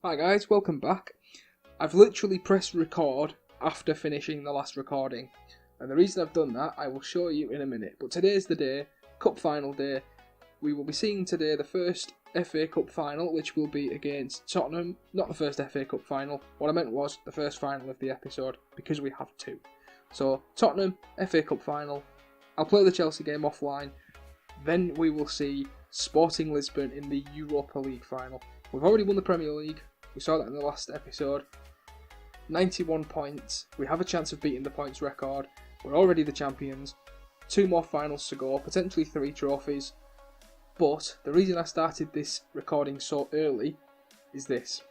Hi guys, welcome back. I've literally pressed record after finishing the last recording, and the reason I've done that I will show you in a minute. But today's the day, Cup Final day. We will be seeing today the first FA Cup final, which will be against Tottenham. Not the first FA Cup final, what I meant was the first final of the episode, because we have two. So, Tottenham, FA Cup final. I'll play the Chelsea game offline, then we will see Sporting Lisbon in the Europa League final. We've already won the Premier League, we saw that in the last episode. 91 points, we have a chance of beating the points record, we're already the champions, 2 more finals to go, potentially 3 trophies. But the reason I started this recording so early is this.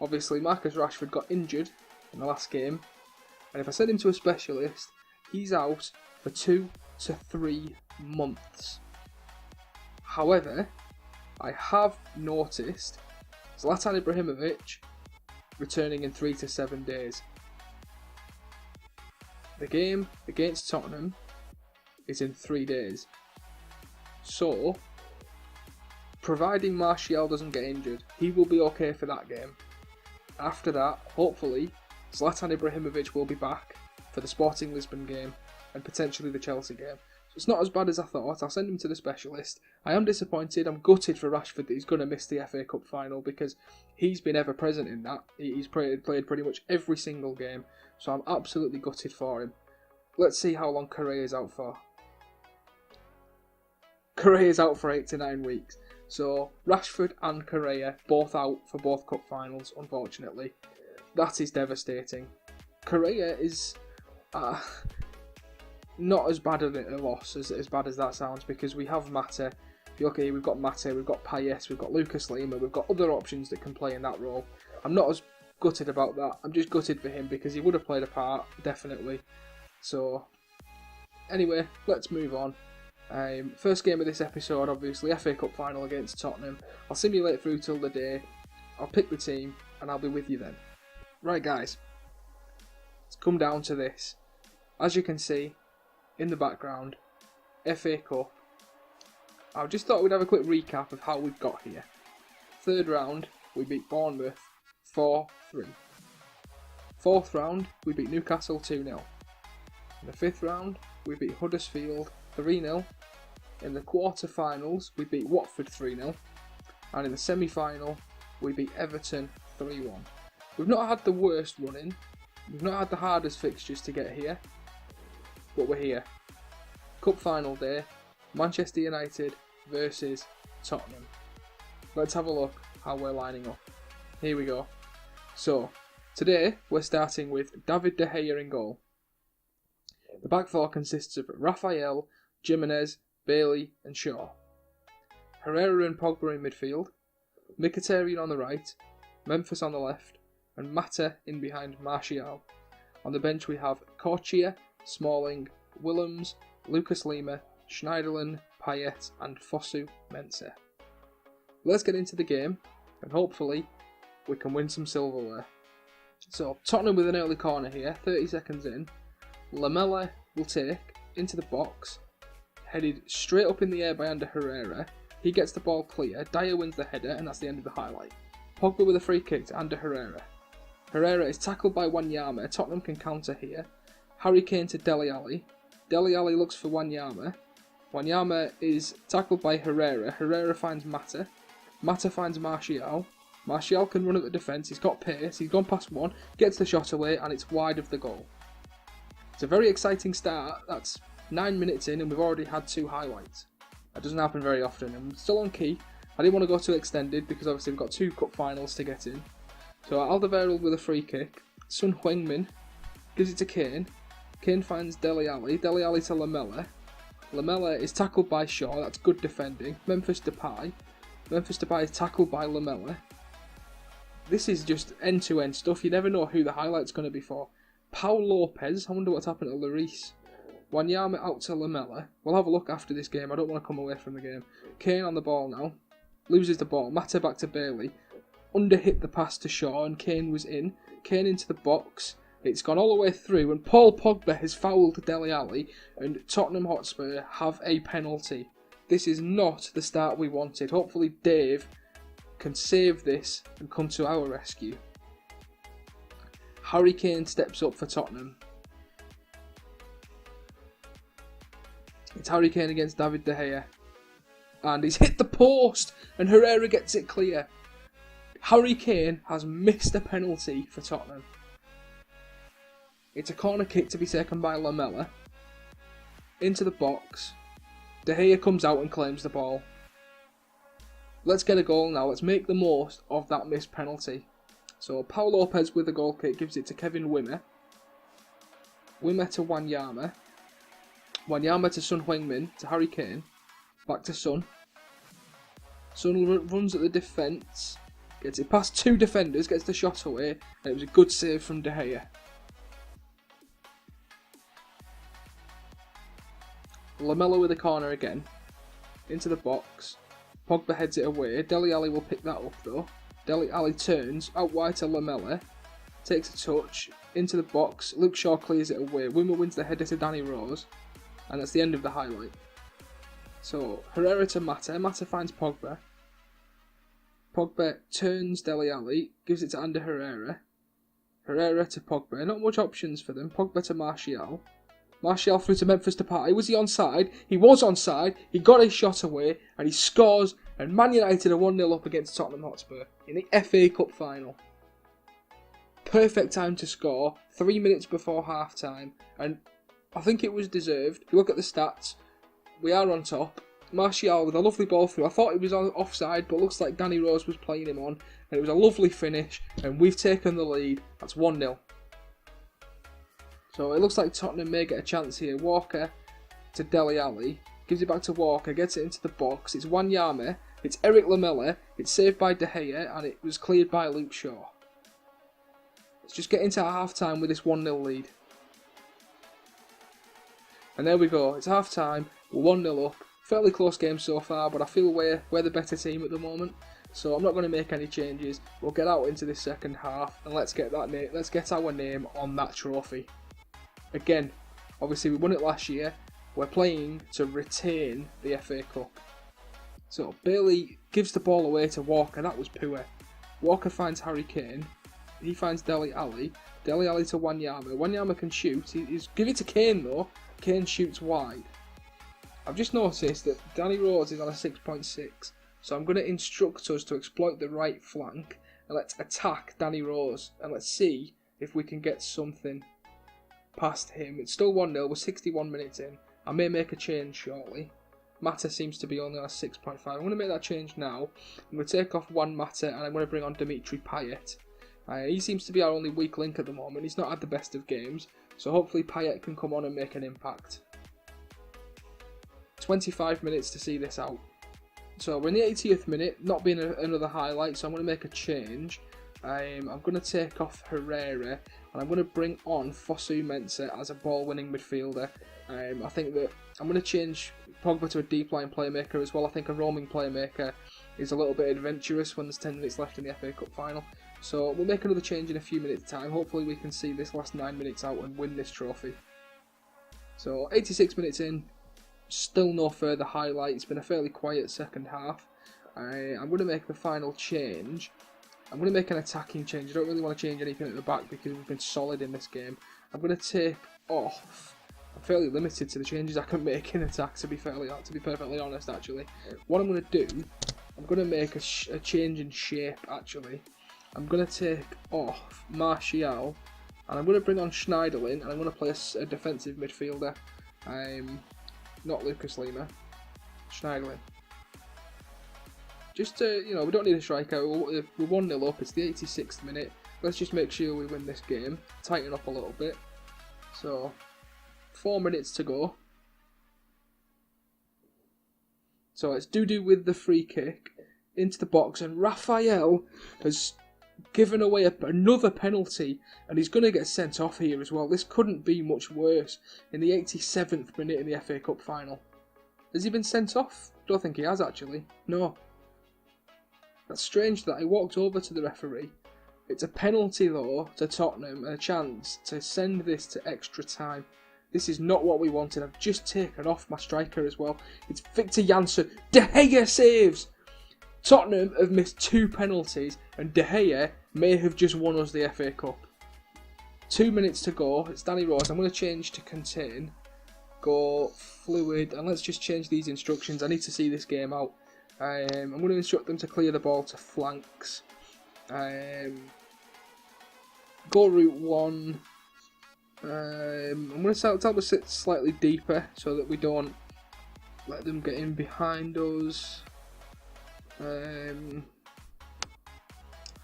Obviously Marcus Rashford got injured in the last game, and if I send him to a specialist, he's out for 2 to 3 months. However, I have noticed Zlatan Ibrahimovic returning in 3 to 7 days. The game against Tottenham is in 3 days. So, providing Martial doesn't get injured, he will be okay for that game. After that, hopefully, Zlatan Ibrahimovic will be back for the Sporting Lisbon game and potentially the Chelsea game. So it's not as bad as I thought. I'll send him to the specialist. I am disappointed. I'm gutted for Rashford that he's going to miss the FA Cup final because he's been ever present in that. He's played pretty much every single game. So I'm absolutely gutted for him. Let's see how long Correa is out for. Correa is out for 8 to 9 weeks. So Rashford and Correa both out for both cup finals, unfortunately. That is devastating. Correa is not as bad of a loss as bad as that sounds, because we have Mata. Okay, we've got Mata, we've got Payet, we've got Lucas Lima, we've got other options that can play in that role. I'm not as gutted about that. I'm just gutted for him because he would have played a part, definitely. So, anyway, let's move on. First game of this episode, obviously, FA Cup final against Tottenham. I'll simulate through till the day, I'll pick the team, and I'll be with you then. Right guys, it's come down to this. As you can see, in the background, FA Cup. I just thought we'd have a quick recap of how we've got here. Third round, we beat Bournemouth 4-3. Fourth round, we beat Newcastle 2-0. In the fifth round, we beat Huddersfield 3-0. In the quarter-finals, we beat Watford 3-0. And in the semi-final, we beat Everton 3-1. We've not had the worst run-in. We've not had the hardest fixtures to get here. But we're here. Cup final day, Manchester United versus Tottenham. Let's have a look how we're lining up. Here we go. So, today we're starting with David De Gea in goal. The back four consists of Raphael, Jimenez, Bailey and Shaw. Herrera and Pogba in midfield, Mkhitaryan on the right, Memphis on the left, and Mata in behind Martial. On the bench we have Corchia, Smalling, Willems, Lucas Lima, Schneiderlin, Payet and Fosu Mensah. Let's get into the game and hopefully we can win some silverware. So Tottenham with an early corner here, 30 seconds in. Lamela will take into the box, headed straight up in the air by Ander Herrera. He gets the ball clear, Dyer wins the header and that's the end of the highlight. Pogba with a free kick to Ander Herrera. Herrera is tackled by Wanyama, Tottenham can counter here. Harry Kane to Dele Alli. Dele Alli looks for Wanyama. Wanyama is tackled by Herrera. Herrera finds Mata. Mata finds Martial. Martial can run at the defence. He's got pace. He's gone past one. Gets the shot away and it's wide of the goal. It's a very exciting start. That's 9 minutes in and we've already had 2 highlights. That doesn't happen very often. And we're still on key. I didn't want to go too extended because obviously we've got 2 cup finals to get in. So Alderweireld with a free kick. Son Heung-min gives it to Kane. Kane finds Dele Alli. Dele Alli to Lamela. Lamela is tackled by Shaw. That's good defending. Memphis Depay. Memphis Depay is tackled by Lamela. This is just end-to-end stuff. You never know who the highlight's going to be for. Paul Lopez. I wonder what's happened to Lloris. Wanyama out to Lamela. We'll have a look after this game. I don't want to come away from the game. Kane on the ball now. Loses the ball. Mata back to Bailey. Underhit the pass to Shaw and Kane was in. Kane into the box. It's gone all the way through and Paul Pogba has fouled Dele Alli and Tottenham Hotspur have a penalty. This is not the start we wanted. Hopefully Dave can save this and come to our rescue. Harry Kane steps up for Tottenham. It's Harry Kane against David De Gea. And he's hit the post and Herrera gets it clear. Harry Kane has missed a penalty for Tottenham. It's a corner kick to be taken by Lamela. Into the box. De Gea comes out and claims the ball. Let's get a goal now. Let's make the most of that missed penalty. So Paul Lopez with the goal kick gives it to Kevin Wimmer. Wimmer to Wanyama. Wanyama to Son Heung-min to Harry Kane. Back to Son. Son runs at the defence. Gets it past two defenders. Gets the shot away. And it was a good save from De Gea. Lamela with the corner again. Into the box. Pogba heads it away. Dele Alli will pick that up though. Dele Alli turns out wide to Lamela. Takes a touch. Into the box. Luke Shaw clears it away. Wimmer wins the header to Danny Rose. And that's the end of the highlight. So, Herrera to Mata. Mata finds Pogba. Pogba turns Dele Alli. Gives it to Ander Herrera. Herrera to Pogba. Not much options for them. Pogba to Martial. Martial through to Memphis Depay. Was he onside? He was onside. He got his shot away. And he scores. And Man United are 1-0 up against Tottenham Hotspur in the FA Cup final. Perfect time to score. 3 minutes before half time. And I think it was deserved. If you look at the stats, we are on top. Martial with a lovely ball through. I thought it was offside, but looks like Danny Rose was playing him on. And it was a lovely finish. And we've taken the lead. That's 1-0. So it looks like Tottenham may get a chance here. Walker to Dele Alli. Gives it back to Walker. Gets it into the box. It's Wanyama. It's Eric Lamela. It's saved by De Gea. And it was cleared by Luke Shaw. Let's just get into half time with this 1-0 lead. And there we go. It's half time. We're 1-0 up. Fairly close game so far, but I feel we're the better team at the moment. So I'm not going to make any changes. We'll get out into this second half and let's get our name on that trophy. Again, obviously we won it last year. We're playing to retain the FA Cup. So Bailey gives the ball away to Walker. That was poor. Walker finds Harry Kane. He finds Dele Alli. Dele Alli to Wanyama. Wanyama can shoot. He's give it to Kane though. Kane shoots wide. I've just noticed that Danny Rose is on a 6.6, so I'm going to instruct us to exploit the right flank and let's attack Danny Rose and let's see if we can get something past him. It's still 1-0, we're 61 minutes in. I may make a change shortly. Mata seems to be only on a 6.5. I'm going to make that change now. I'm going to take off Juan Mata and I'm going to bring on Dimitri Payet. He seems to be our only weak link at the moment. He's not had the best of games, so hopefully Payet can come on and make an impact. 25 minutes to see this out. So we're in the 80th minute, not being another highlight, so I'm going to make a change. I'm going to take off Herrera and I'm going to bring on Fosu Mensah as a ball-winning midfielder. I think that I'm going to change Pogba to a deep line playmaker as well. I think a roaming playmaker is a little bit adventurous when there's 10 minutes left in the FA Cup final. So we'll make another change in a few minutes time. Hopefully we can see this last 9 minutes out and win this trophy. So 86 minutes in. Still no further highlight. It's been a fairly quiet second half. I'm going to make the final change. I'm going to make an attacking change. I don't really want to change anything at the back because we've been solid in this game. I'm going to take off. I'm fairly limited to the changes I can make in attack, to be perfectly honest, actually. What I'm going to do, I'm going to make a change in shape, actually. I'm going to take off Martial and I'm going to bring on Schneiderlin and I'm going to play a defensive midfielder. Not Lucas Lima, Schneiderlin. Just to, we don't need a striker. We're 1-0 up. It's the 86th minute. Let's just make sure we win this game. Tighten up a little bit. So, 4 minutes to go. So it's Dudu with the free kick into the box, and Raphael has given away another penalty, and he's going to get sent off here as well. This couldn't be much worse in the 87th minute in the FA Cup final. Has he been sent off? Don't think he has, actually. No. That's strange that I walked over to the referee. It's a penalty though to Tottenham and a chance to send this to extra time. This is not what we wanted. I've just taken off my striker as well. It's Victor Janssen. De Gea saves! Tottenham have missed 2 penalties, and De Gea may have just won us the FA Cup. 2 minutes to go. It's Danny Rose. I'm going to change to contain. Go fluid, and let's just change these instructions. I need to see this game out. I'm going to instruct them to clear the ball to flanks. Go route 1. I'm going to tell them to sit slightly deeper so that we don't let them get in behind us. I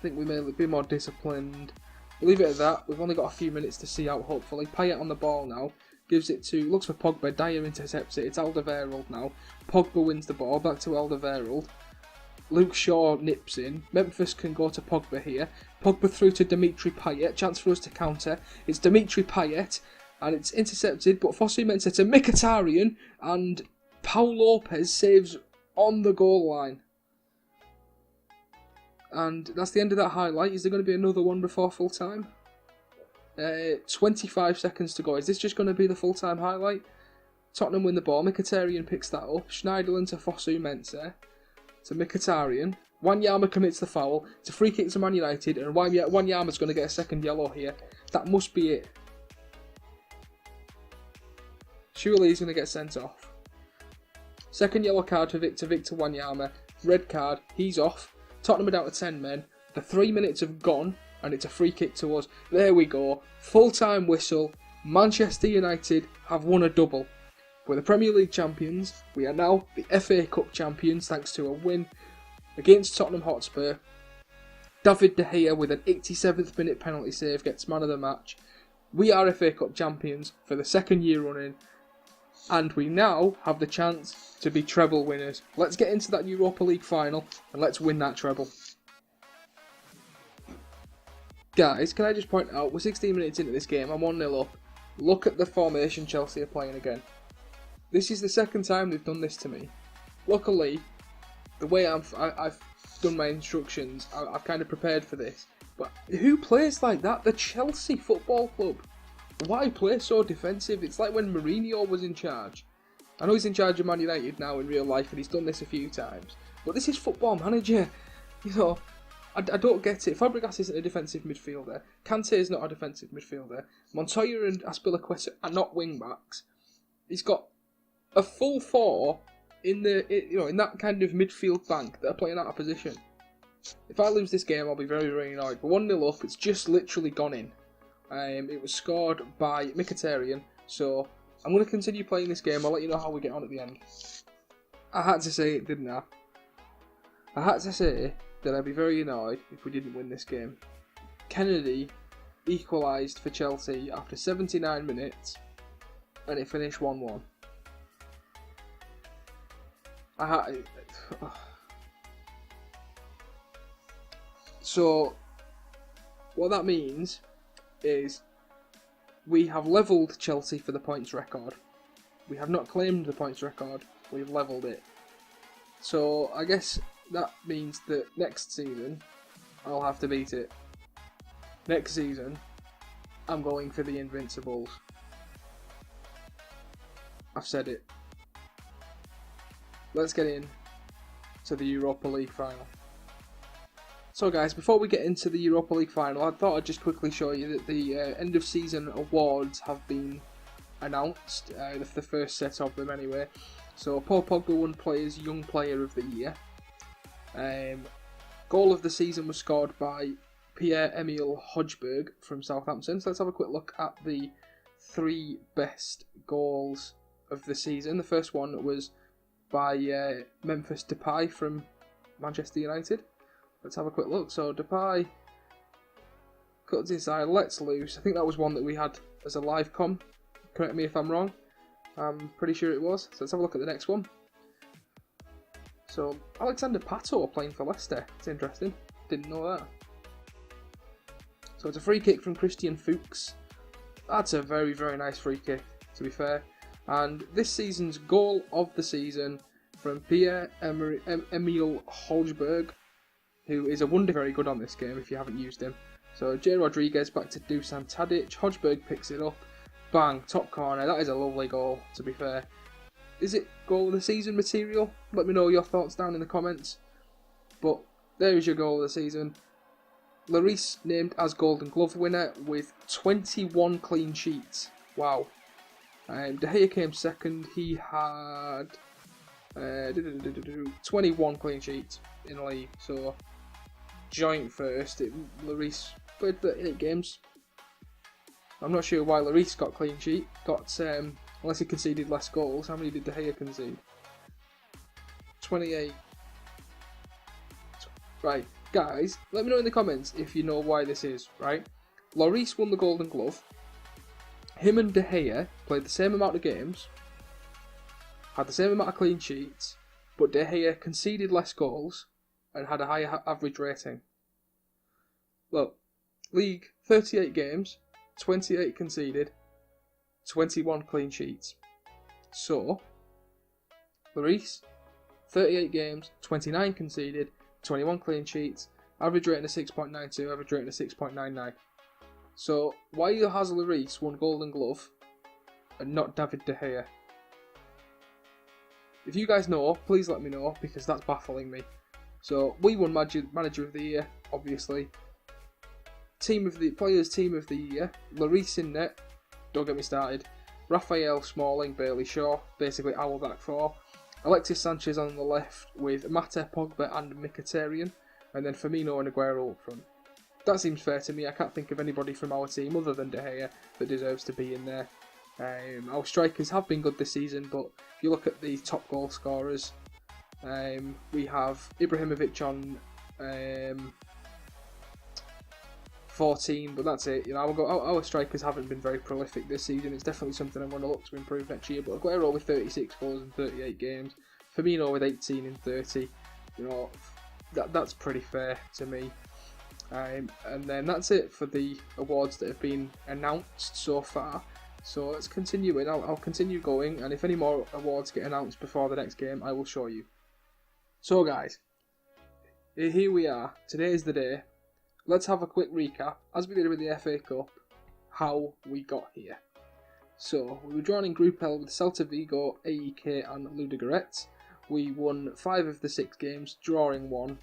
think we may be more disciplined. We'll leave it at that. We've only got a few minutes to see out, hopefully. Payet on the ball now. Gives it to, looks for Pogba. Dyer intercepts it. It's Alderweireld now. Pogba wins the ball. Back to Alderweireld. Luke Shaw nips in. Memphis can go to Pogba here. Pogba through to Dimitri Payet. Chance for us to counter. It's Dimitri Payet. And it's intercepted. But Fosu-Mensah to Mkhitaryan. And Paul Lopez saves on the goal line. And that's the end of that highlight. Is there going to be another one before full time? 25 seconds to go. Is this just going to be the full time highlight? Tottenham win the ball. Mkhitaryan picks that up. Schneiderlin to Fosu-Mensah. To Mkhitaryan. Wanyama commits the foul. It's a free kick to Man United. And Wanyama's going to get a second yellow here. That must be it. Surely he's going to get sent off. Second yellow card for Victor Wanyama. Red card. He's off. Tottenham are down to 10 men. The 3 minutes have gone. And it's a free kick to us. There we go. Full-time whistle. Manchester United have won a double. We're the Premier League champions. We are now the FA Cup champions thanks to a win against Tottenham Hotspur. David De Gea with an 87th minute penalty save gets man of the match. We are FA Cup champions for the 2nd year running. And we now have the chance to be treble winners. Let's get into that Europa League final and let's win that treble. Guys, can I just point out, we're 16 minutes into this game, I'm 1-0 up. Look at the formation Chelsea are playing again. This is the 2nd time they've done this to me. Luckily, the way I've done my instructions, I've kind of prepared for this. But who plays like that? The Chelsea Football Club. Why play so defensive? It's like when Mourinho was in charge. I know he's in charge of Man United now in real life and he's done this a few times. But this is Football Manager. You know, I don't get it. Fabregas isn't a defensive midfielder. Kante is not a defensive midfielder. Montoya and Azpilicueta are not wing backs. He's got a full 4 in that kind of midfield bank that are playing out of position. If I lose this game, I'll be very, very annoyed. But 1-0 up, it's just literally gone in. It was scored by Mkhitaryan, so I'm going to continue playing this game. I'll let you know how we get on at the end. I had to say it, didn't I? I had to say that I'd be very annoyed if we didn't win this game. Kennedy equalised for Chelsea after 79 minutes, and it finished 1-1. So, what that means is we have levelled Chelsea for the points record. We have not claimed the points record, we've levelled it. So, I guess that means that next season, I'll have to beat it. Next season, I'm going for the Invincibles. I've said it. Let's get in to the Europa League final. So guys, before we get into the Europa League final, I thought I'd just quickly show you that the end of season awards have been announced, the first set of them anyway. So Paul Pogba won Young Player of the Year. Goal of the season was scored by Pierre-Emile Hojbjerg from Southampton. So let's have a quick look at the 3 best goals of the season. The first one was by Memphis Depay from Manchester United. Let's have a quick look. So Depay cuts inside, lets loose. I think that was one that we had as a live com. Correct me if I'm wrong. I'm pretty sure it was. So let's have a look at the next one. So Alexander Pato playing for Leicester. It's interesting. Didn't know that. So it's a free kick from Christian Fuchs. That's a very, very nice free kick, to be fair. And this season's goal of the season from Pierre-Emile Hojbjerg, who is a wonder very good on this game if you haven't used him. So Jay Rodriguez back to Dusan Tadic. Hojbjerg picks it up. Bang, top corner. That is a lovely goal, to be fair. Is it goal of the season material? Let me know your thoughts down in the comments. but there is your goal of the season. Lloris named as Golden Glove winner with 21 clean sheets. Wow. De Gea came second. He had 21 clean sheets in the league. So joint first. Lloris played 38 games. I'm not sure why Lloris got clean sheet. Unless he conceded less goals. How many did De Gea concede? 28. Right, guys, let me know in the comments if you know why this is, right? Lloris won the Golden Glove. Him and De Gea played the same amount of games, had the same amount of clean sheets, but De Gea conceded less goals and had a higher average rating. Look, league, 38 games, 28 conceded, 21 clean sheets. So, Lloris, 38 games, 29 conceded, 21 clean sheets, average rating of 6.92, average rating of 6.99. So, why has Lloris won Golden Glove and not David De Gea? If you guys know, please let me know, because that's baffling me. So, we won Manager of the Year, obviously. Team of the Year, Lloris in net, don't get me started. Raphael, Smalling, Bailey, Shaw, basically our back four. Alexis Sanchez on the left with Mata, Pogba and Mkhitaryan, and then Firmino and Aguero up front. That seems fair to me. I can't think of anybody from our team other than De Gea that deserves to be in there. Our strikers have been good this season, but if you look at the top goal scorers, we have Ibrahimovic on 14, but that's it. You know, our strikers haven't been very prolific this season. It's definitely something I'm going to look to improve next year. But Aguero with 36 goals in 38 games, Firmino with 18 in 30. You know, that's pretty fair to me. And then that's it for the awards that have been announced so far. So let's continue it. I'll continue going, and if any more awards get announced before the next game, I will show you. So guys, here we are. Today is the day. Let's have a quick recap, as we did with the FA Cup, how we got here. So, we were drawn in Group L with Celta Vigo, AEK and Ludogorets. We won 5 of the 6 games, drawing 1.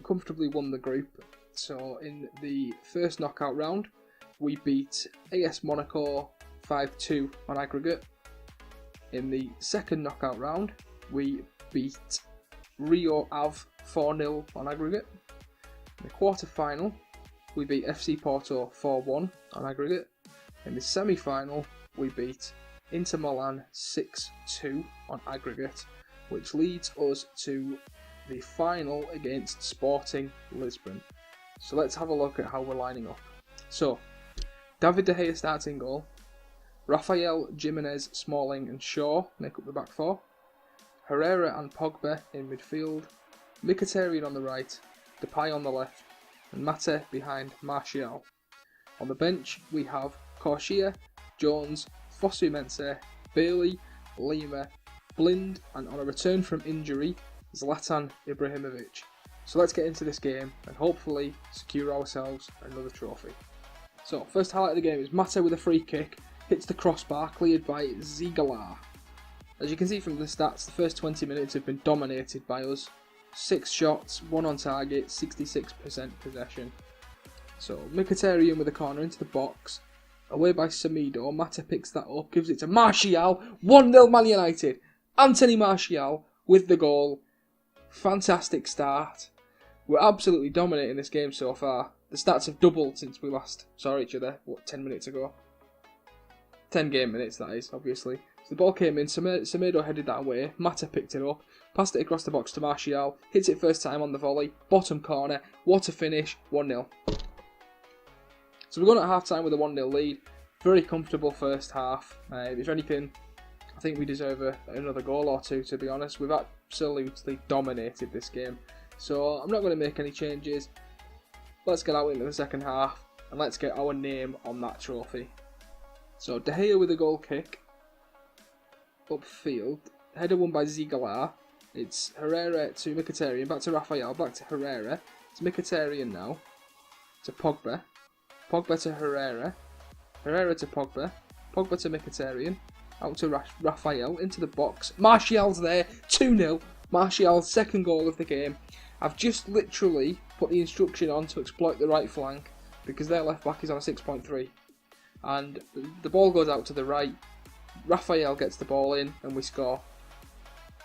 Comfortably won the group. So, in the first knockout round, we beat AS Monaco 5-2 on aggregate. In the second knockout round, we beat Rio Ave 4-0 on aggregate. In the quarter-final, we beat FC Porto 4-1 on aggregate. In the semi-final, we beat Inter Milan 6-2 on aggregate, which leads us to the final against Sporting Lisbon. So let's have a look at how we're lining up. So, David De Gea starts in goal. Raphael, Jimenez, Smalling and Shaw make up the back four. Herrera and Pogba in midfield. Mkhitaryan on the right. Depay on the left, and Mata behind Martial. On the bench, we have Corsia, Jones, Fosu Mensah, Bailey, Lima, Blind, and on a return from injury, Zlatan Ibrahimovic. So let's get into this game and hopefully secure ourselves another trophy. So, first highlight of the game is Mata with a free kick, hits the crossbar, cleared by Ziegler. As you can see from the stats, the first 20 minutes have been dominated by us. 6 shots, 1 on target, 66% possession. So, Mkhitaryan with a corner into the box. Away by Semedo, Mata picks that up, gives it to Martial. 1-0 Man United. Anthony Martial with the goal. Fantastic start. We're absolutely dominating this game so far. The stats have doubled since we last saw each other, 10 minutes ago? 10 game minutes, that is, obviously. So the ball came in, Semedo headed that away, Mata picked it up, passed it across the box to Martial, hits it first time on the volley, bottom corner, what a finish, 1-0. So we're going at half time with a 1-0 lead, very comfortable first half. If anything, I think we deserve another goal or two, to be honest. We've absolutely dominated this game. So I'm not going to make any changes. Let's get out into the second half, and let's get our name on that trophy. So De Gea with a goal kick. Upfield, header won by Ziegler. It's Herrera to Mkhitaryan, back to Raphael, back to Herrera. It's Mkhitaryan now, to Pogba. Pogba to Herrera. Herrera to Pogba. Pogba to Mkhitaryan. Out to Raphael, into the box. Martial's there, 2-0. Martial's second goal of the game. I've just literally put the instruction on to exploit the right flank because their left back is on a 6.3. And the ball goes out to the right. Raphael gets the ball in and we score.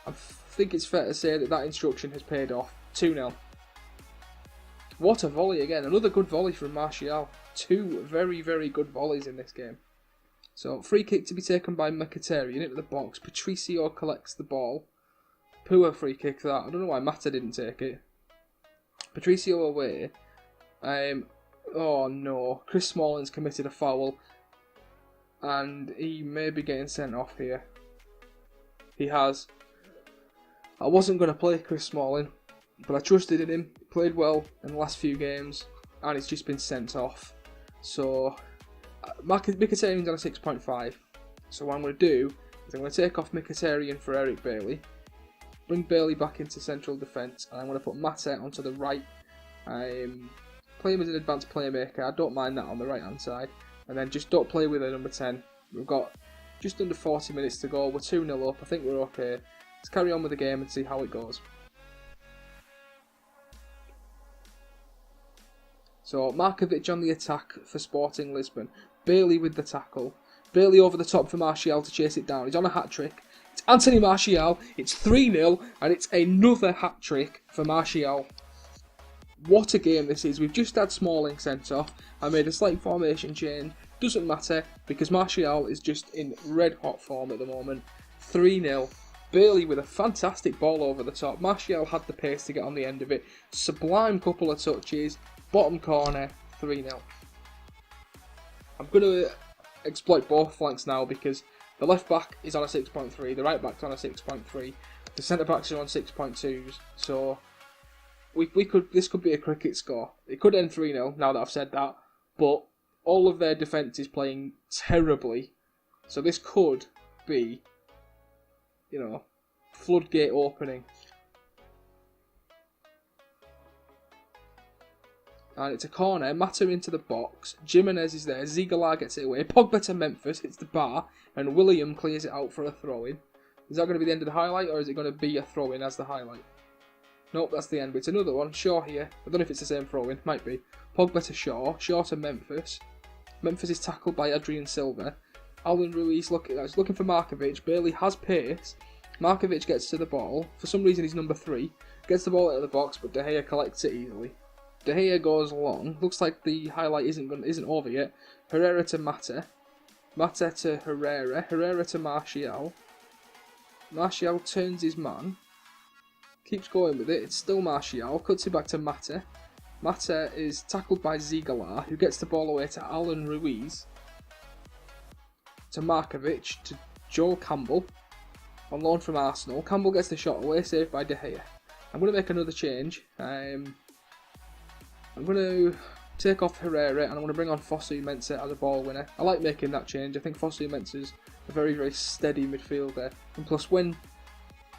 I think it's fair to say that instruction has paid off. 2-0. What a volley again. Another good volley from Martial. 2 very, very good volleys in this game. So, free kick to be taken by Mkhitaryan into the box. Patricio collects the ball. Poor free kick that. I don't know why Mata didn't take it. Patricio away. Oh no. Chris Smalling's committed a foul. And he may be getting sent off here. He has. I wasn't going to play Chris Smalling, but I trusted in him. He played well in the last few games, and he's just been sent off. So, Mkhitaryan's on a 6.5. So what I'm going to do is I'm going to take off Mkhitaryan for Eric Bailey, bring Bailey back into central defence, and I'm going to put Mate onto the right. Play him as an advanced playmaker. I don't mind that on the right hand side. And then just don't play with a number 10. We've got just under 40 minutes to go. We're 2-0 up. I think we're okay. Let's carry on with the game and see how it goes. So, Markovic on the attack for Sporting Lisbon. Bailey with the tackle. Bailey over the top for Martial to chase it down. He's on a hat-trick. It's Anthony Martial. It's 3-0 and it's another hat-trick for Martial. What a game this is. We've just had Smalling sent off. I made a slight formation change. Doesn't matter because Martial is just in red hot form at the moment. 3-0. Bailey with a fantastic ball over the top. Martial had the pace to get on the end of it. Sublime couple of touches. Bottom corner. 3-0. I'm going to exploit both flanks now because the left back is on a 6.3. The right back's on a 6.3. The centre backs are on 6.2s. So this could be a cricket score. It could end 3-0 now that I've said that, but all of their defence is playing terribly. So this could be, floodgate opening. And it's a corner. Mata into the box. Jimenez is there. Ziegler gets it away. Pogba to Memphis. It's the bar. And William clears it out for a throw-in. Is that going to be the end of the highlight, or is it going to be a throw-in as the highlight? Nope, that's the end. But it's another one. Shaw here. I don't know if it's the same throw-in. Might be. Pogba to Shaw. Shaw to Memphis. Memphis is tackled by Adrian Silva. Alan Ruiz looking for Markovic. Bailey has pace. Markovic gets to the ball. For some reason he's number 3. Gets the ball out of the box, but De Gea collects it easily. De Gea goes long. Looks like the highlight isn't over yet. Herrera to Mata. Mata to Herrera. Herrera to Martial. Martial turns his man. Keeps going with it. It's still Martial. Cuts it back to Mata. Mata is tackled by Ziegler, who gets the ball away to Alan Ruiz. To Markovic. To Joel Campbell. On loan from Arsenal. Campbell gets the shot away, saved by De Gea. I'm going to make another change. I'm going to take off Herrera and I'm going to bring on Fosu Mensah as a ball winner. I like making that change. I think Fosu Mensah's a very, very steady midfielder. And plus, when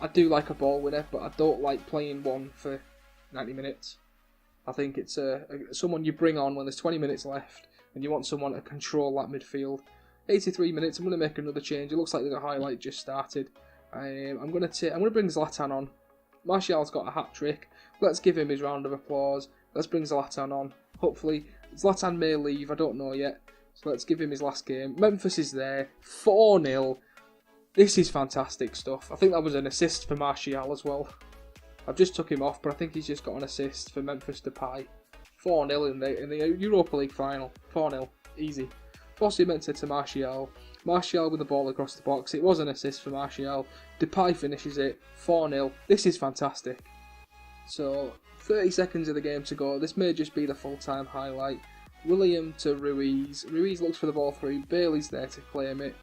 I do like a ball winner, but I don't like playing one for 90 minutes. I think it's someone you bring on when there's 20 minutes left and you want someone to control that midfield. 83 minutes, I'm going to make another change. It looks like the highlight just started. I'm going to bring Zlatan on. Martial's got a hat-trick. Let's give him his round of applause. Let's bring Zlatan on. Hopefully, Zlatan may leave, I don't know yet. So let's give him his last game. Memphis is there. 4-0. This is fantastic stuff. I think that was an assist for Martial as well. I've just took him off, but I think he's just got an assist for Memphis Depay. 4-0 in the Europa League final. 4-0. Easy. Fosu Mensah to Martial. Martial with the ball across the box. It was an assist for Martial. Depay finishes it. 4-0. This is fantastic. So, 30 seconds of the game to go. This may just be the full-time highlight. William to Ruiz. Ruiz looks for the ball through. Bailey's there to claim it.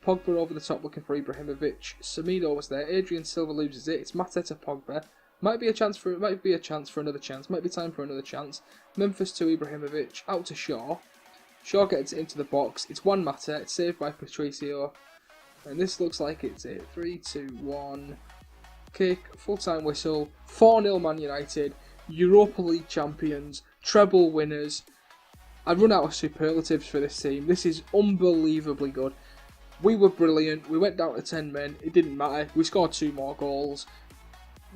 Pogba over the top looking for Ibrahimovic. Semedo was there. Adrian Silva loses it. It's Mata to Pogba. Might be a chance for another chance. Might be time for another chance. Memphis to Ibrahimovic. Out to Shaw. Shaw gets it into the box. It's Juan Mata. It's saved by Patricio. And this looks like it's it. 3, 2, 1. Kick. Full-time whistle. 4-0 Man United. Europa League champions. Treble winners. I've run out of superlatives for this team. This is unbelievably good. We were brilliant. We went down to 10 men. It didn't matter. We scored 2 more goals.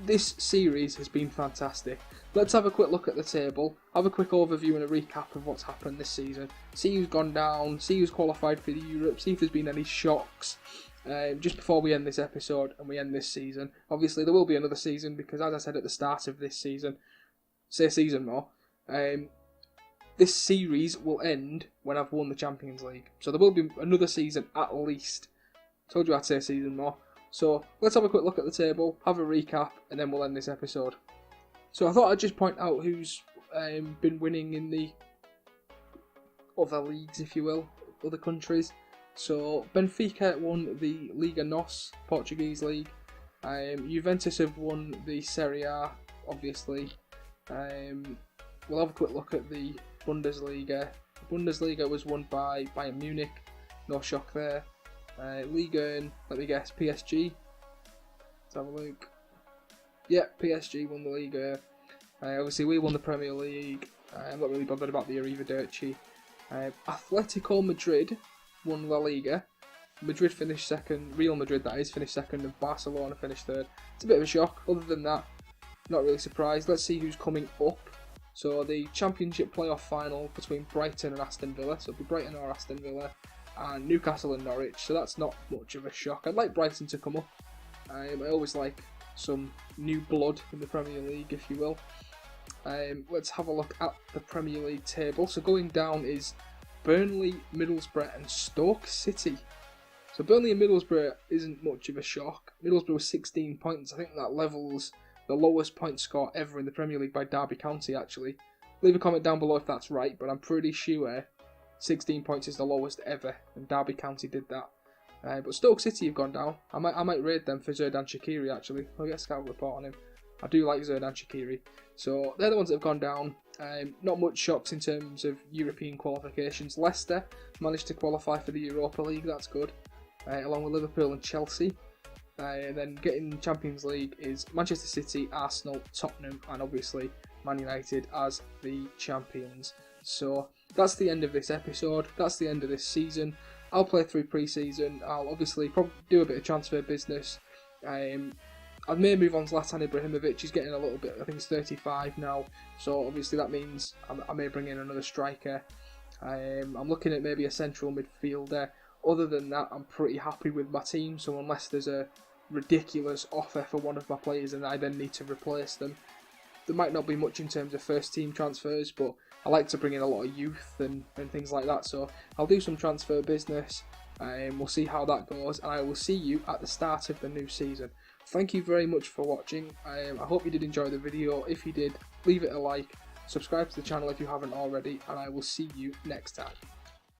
this series has been fantastic. Let's have a quick look at the table, have a quick overview and a recap of what's happened this season, see who's gone down, see who's qualified for the Europe, see if there's been any shocks just before we end this episode and we end this season. Obviously there will be another season because, as I said at the start of this season, this series will end when I've won the Champions League. So there will be another season at least. Told you I'd say season more. So let's have a quick look at the table, have a recap, and then we'll end this episode. So I thought I'd just point out who's been winning in the other leagues, if you will, other countries. So Benfica won the Liga NOS, Portuguese league. Juventus have won the Serie A, obviously. We'll have a quick look at the Bundesliga. The Bundesliga was won by Bayern Munich, no shock there. Liga, let me guess, PSG. Let's have a look. Yeah, PSG won the Liga. Obviously, we won the Premier League. I'm not really bothered about the Arrivederci. Atletico Madrid won La Liga. Madrid finished second. Real Madrid, that is, finished second, and Barcelona finished third. It's a bit of a shock. Other than that, not really surprised. Let's see who's coming up. So the Championship playoff final between Brighton and Aston Villa. So it'll be Brighton or Aston Villa. And Newcastle and Norwich, so that's not much of a shock. I'd like Brighton to come up. I always like some new blood in the Premier League, if you will. Let's have a look at the Premier League table. So going down is Burnley, Middlesbrough and Stoke City. So Burnley and Middlesbrough isn't much of a shock. Middlesbrough was 16 points. I think that levels the lowest point score ever in the Premier League by Derby County, actually. Leave a comment down below if that's right, but I'm pretty sure 16 points is the lowest ever, and Derby County did that. But Stoke City have gone down. I might raid them for Xherdan Shaqiri, actually. I'll get a scout report on him. I do like Xherdan Shaqiri. So they're the ones that have gone down. Not much shocks in terms of European qualifications. Leicester managed to qualify for the Europa League, that's good. Along with Liverpool and Chelsea. And then getting Champions League is Manchester City, Arsenal, Tottenham, and obviously Man United as the champions. So that's the end of this episode. That's the end of this season. I'll play through pre-season. I'll obviously probably do a bit of transfer business. I may move on to Zlatan Ibrahimovic. He's getting a little bit, I think he's 35 now. So obviously that means I may bring in another striker. I'm looking at maybe a central midfielder. Other than that, I'm pretty happy with my team. So unless there's a ridiculous offer for one of my players and I then need to replace them, there might not be much in terms of first team transfers, but I like to bring in a lot of youth and things like that, so I'll do some transfer business and we'll see how that goes, and I will see you at the start of the new season. Thank you very much for watching. I hope you did enjoy the video. If you did, leave it a like, subscribe to the channel if you haven't already, and I will see you next time.